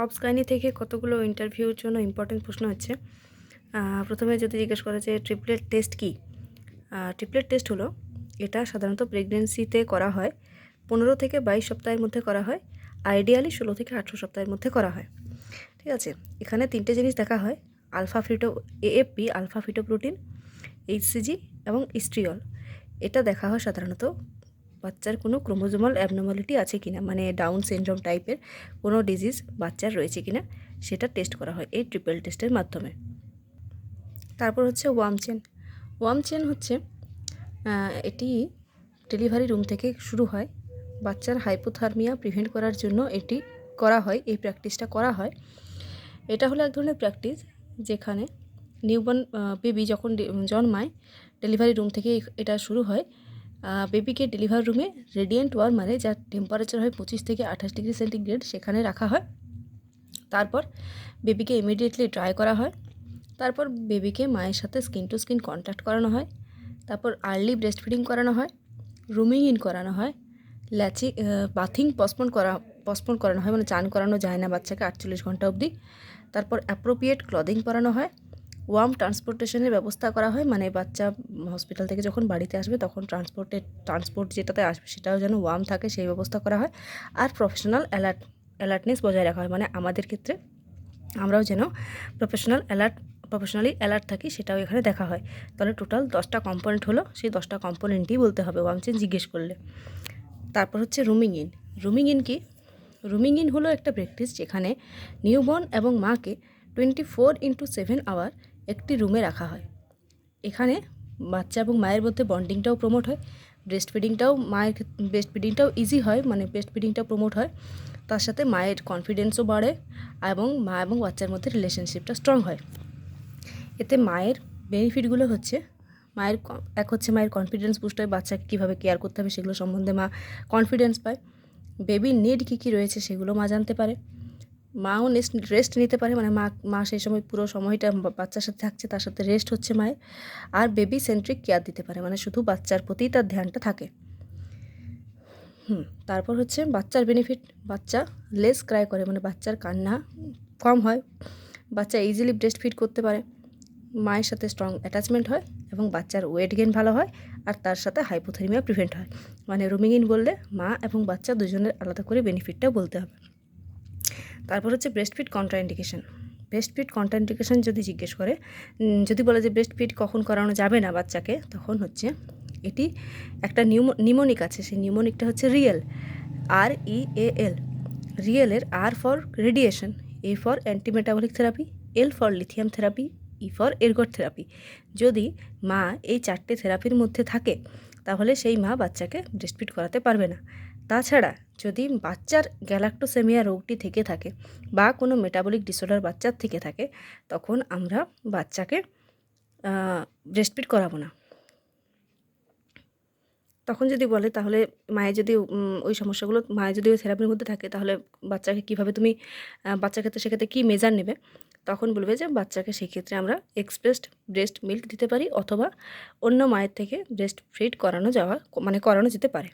অবসগাইনি থেকে কতগুলো ইন্টারভিউর জন্য ইম্পর্টেন্ট প্রশ্ন হচ্ছে। প্রথমে যদি জিজ্ঞেস করা যে ট্রিপলেট টেস্ট কী? ট্রিপলেট টেস্ট হলো, এটা সাধারণত প্রেগনেন্সিতে করা হয়, 15 থেকে 22 সপ্তাহের মধ্যে করা হয়, আইডিয়ালি 16 থেকে 18 সপ্তাহের মধ্যে করা হয়। ঠিক আছে, এখানে 3টে জিনিস দেখা হয়: AFP আলফা ফিটোপ্রোটিন, HCG এবং ইস্ট্রিয়ল। এটা দেখা হয় সাধারণত বাচ্চার কোনো ক্রোমোজোমাল অ্যাবনর্মালিটি আছে কিনা, মানে ডাউন সিনড্রোম টাইপের কোনো ডিজিজ বাচ্চার রয়েছে কিনা সেটা টেস্ট করা হয় এই ট্রিপল টেস্টের মাধ্যমে। তারপর হচ্ছে ওয়ার্ম চেন হচ্ছে এটি ডেলিভারি রুম থেকে শুরু হয়। বাচ্চার হাইপোথার্মিয়া প্রিভেন্ট করার জন্য এটি করা হয়, এই প্র্যাকটিসটা করা হয়। এটা হলো এক ধরনের প্র্যাকটিস যেখানে নিউবর্ন বেবি যখন জন্মায়, ডেলিভারি রুম থেকে এটা শুরু হয়। বেবিকে ডেলিভারি রুমে রেডিয়েন্ট ওয়ার্ম, মানে যার টেম্পারেচার হয় 25 থেকে 28 ডিগ্রি সেন্টিগ্রেড, সেখানে রাখা হয়। তারপর বেবিকে ইমিডিয়েটলি ড্রাই করা হয়। তারপর বেবিকে মায়ের সাথে স্কিন টু স্কিন কন্ট্যাক্ট করানো হয়। তারপর আর্লি ব্রেস্ট ফিডিং করানো হয়, রুমিং ইন করানো হয়, বাথিং পসপন করানো হয়, মানে চান করানো যায় না বাচ্চাকে 48 ঘন্টা অবধি। তারপর অ্যাপ্রোপ্রিয়েট ক্লদিং পরানো হয়, ওয়ার্ম ট্রান্সপোর্টেশনের ব্যবস্থা করা হয়, মানে বাচ্চা হসপিটাল থেকে যখন বাড়িতে আসবে তখন ট্রান্সপোর্ট যেটাতে আসবে সেটাও যেন ওয়ার্ম থাকে, সেই ব্যবস্থা করা হয়। আর প্রফেশনাল অ্যালার্টনেস বজায় রাখা হয়, মানে আমাদের ক্ষেত্রে আমরাও যেন প্রফেশনালি অ্যালার্ট থাকি, সেটাও এখানে দেখা হয়। তাহলে টোটাল 10টা কম্পোনেন্ট হলো, সেই 10টা কম্পোনেন্টই বলতে হবে ওয়ার্ম চেন জিজ্ঞেস করলে। তারপর হচ্ছে রুমিং ইন কি? রুমিং ইন হলো একটা প্র্যাকটিস যেখানে নিউবর্ন এবং মাকে 24/7 আওয়ার একটি রুমে রাখা হয়। এখানে বাচ্চা এবং মায়ের মধ্যে বন্ডিংটাও প্রমোট হয়, ব্রেস্ট ফিডিংটাও ইজি হয়, মানে ব্রেস্ট ফিডিংটাও প্রমোট হয়। তার সাথে মায়ের কনফিডেন্সও বাড়ে এবং মা এবং বাচ্চার মধ্যে রিলেশনশিপটা স্ট্রং হয়। এতে মায়ের বেনিফিটগুলো হচ্ছে, মায়ের কনফিডেন্স বুস্ট হয়, বাচ্চাকে কীভাবে কেয়ার করতে হবে সেগুলো সম্বন্ধে মা কনফিডেন্স পায়। বেবির নিড কী রয়েছে সেগুলো মা জানতে পারে। মাও রেস্ট নিতে পারে, মানে মা সেই সময় পুরো সময়টা বাচ্চার সাথে থাকছে, তার সাথে রেস্ট হচ্ছে মায়ের। আর বেবি সেন্ট্রিক কেয়ার দিতে পারে, মানে শুধু বাচ্চার প্রতিই তার ধ্যানটা থাকে। তারপর হচ্ছে বাচ্চার বেনিফিট, বাচ্চা লেস ক্রাই করে, মানে বাচ্চার কান্না কম হয়, বাচ্চা ইজিলি ব্রেস্ট ফিড করতে পারে, মায়ের সাথে স্ট্রং অ্যাটাচমেন্ট হয় এবং বাচ্চার ওয়েট গেইন ভালো হয়, আর তার সাথে হাইপোথার্মিয়া প্রিভেন্ট হয়। মানে রুমিং ইন বললে মা এবং বাচ্চা দুজনের আলাদা করে বেনিফিটটাও বলতে হবে। তারপর হচ্ছে ব্রেস্টফিড কন্ট্রাইন্ডিকেশন যদি জিজ্ঞেস করে, যদি বলে যে ব্রেস্টফিড কখন করানো যাবে না বাচ্চাকে, তখন হচ্ছে এটি একটা নিউমোনিক আছে, সেই নিউমোনিকটা হচ্ছে REAL। রিয়েলের R for radiation, A for antimetabolic therapy, L for lithium therapy, E for ergot therapy. যদি মা এই 4টে থেরাপির মধ্যে থাকে তাহলে সেই মা বাচ্চাকে ব্রেস্টফিড করাতে পারবে না। তাছাড়া যদি বাচ্চার গ্যালাক্টোসেমিয়া রোগটি থেকে থাকে বা কোনো মেটাবলিক ডিসঅর্ডার বাচ্চার থেকে থাকে, তখন আমরা বাচ্চাকে ব্রেস্টফিড করাবো না। তখন যদি বলে, তাহলে মায়ের যদি ওই সমস্যাগুলো, মায়ের যদি ওই থেরাপির মধ্যে থাকে, তাহলে বাচ্চাকে কীভাবে তুমি বাচ্চার ক্ষেত্রে সেক্ষেত্রে কী মেজার নেবে? তখন বলবে যে বাচ্চাকে সেক্ষেত্রে আমরা এক্সপ্রেসড ব্রেস্ট মিল্ক দিতে পারি, অথবা অন্য মায়ের থেকে ব্রেস্ট ফিড করানো যেতে পারে।